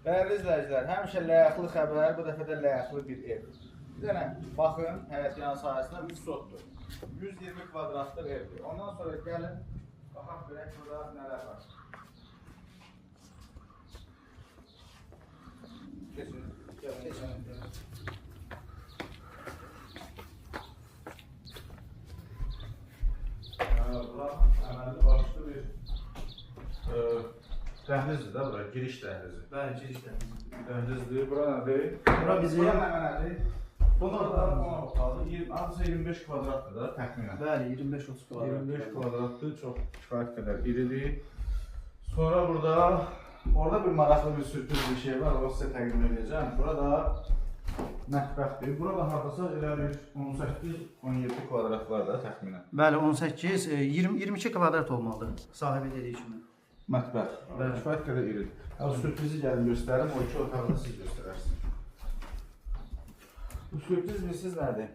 Dəyərli izləyicilər, həmişə ləyaqlı xəbər, bu dəfə də ləyaqlı bir ev. Bir dənə baxın, həyət yan sahəsində 3 sotdur. 120 kvadratlıq evdir. Ondan sonra gəlin, baxaq görək burada nələr var. Keçin, gəlin. Bura əməlli başlı bir dəhlizdir da bura, giriş dəhlizi. Bəli, giriş dəhlizi. Dəhlizdir, bura nədir? Bura bizim... Bura nə nədir? Bunlar da qonaq otağı, azca 25 kvadratdır da təxminən. Bəli, 25-30 kvadrat. 25 kvadratdır, çox kifayət qədər iridir. Sonra orada bir maraqlı bir sürpriz bir şey var, o sizə təqdim edəcəm. Burada mətbəxdir. Burada hardasa elə bir 18-17 kvadrat var da təxminən. Bəli, 18, 22 kvadrat olmalıdır sahibi dediyi kimi. Mətbəx. Kifayət qədər iridir. Sürprizi gəlin göstərim, o iki otağı da siz göstərərsiniz. Bu sürpriz bilirsiniz nədir?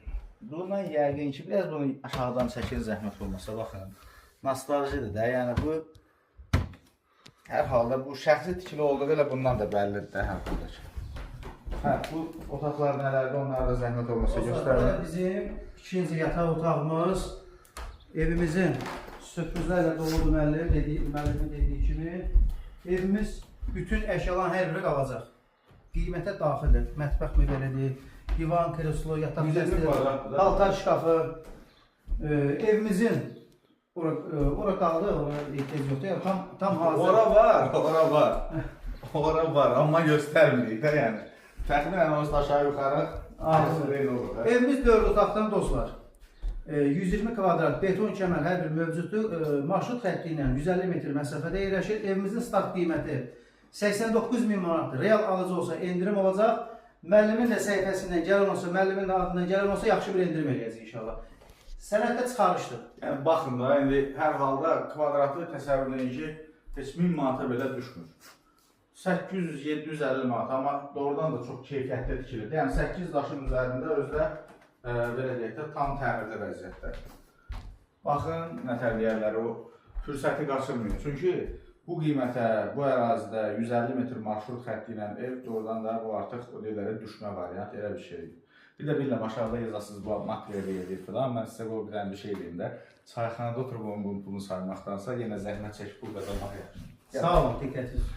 Bundan yəqin ki, biraz bunu aşağıdan çəkin zəhmət olmasa, baxın. Nostaljidir də, yəni bu hər halda bu şəxsi tikili olduğu elə bundan da bəllidir də hər halda ki. Bu otaqlar nələrdir, onlara da zəhmət olmasa göstərin. Bizim ikinci yataq otağımız evimizin sürprizlərlə doludur müəllimin dediyi kimi. Evimiz bütün əşyaların hər biri qalacaq. Qiymətə daxildir. Mətbəx mübələdir, divan, kreslo, yataq dəstələri, paltar şkafı. Evimizin ora qaldı, ora ehtiyac yoxdur. Tam hazır. Ora var, amma göstərmirik də yəni. Təxminən olsa aşağı yuxarı olur da. Evimiz 4 otaqdan dostlar. 120 kvadrat beton kəmər hər bir mövcuddur. Marşrut xətti ilə 150 metr məsafədə yerləşir. Evimizin start qiyməti 89.000 manatdır. Real alıcı olsa endirim olacaq. Müəllimin də səhifəsindən gələn olsa, müəllimin də adından gələn olsa yaxşı bir endirim eləyəcək inşallah. Sənəddə çıxarışdır. Yəni baxın da, indi hər halda kvadratı təsəvvür edin ki, heç 1000 manata belə düşmür. 800-750 manat, amma doğrudan da çox keyfiyyətli tikilidir. Yəni 8 daşın üzərində özdə belə deyək də tam təmirli vəziyyətdə. Baxın, nətərliyərləri o fürsəti qaçırmayın. Çünki bu qiymətə, bu ərazidə 150 metr marşrut xətti ilə ev doğrudan da bu artıq o deyirləri düşmə variant, elə bir şeydir. Bir də bilirəm, aşağıda yazarsınız bu materiali edir filan. Mən sizə bir dənə bir şey deyim də, çayxanada oturub onun pulunu saymaqdansa yenə zəhmət çəkib pul qazanmaq yaxşı. Sağ olun, diqqətiniz.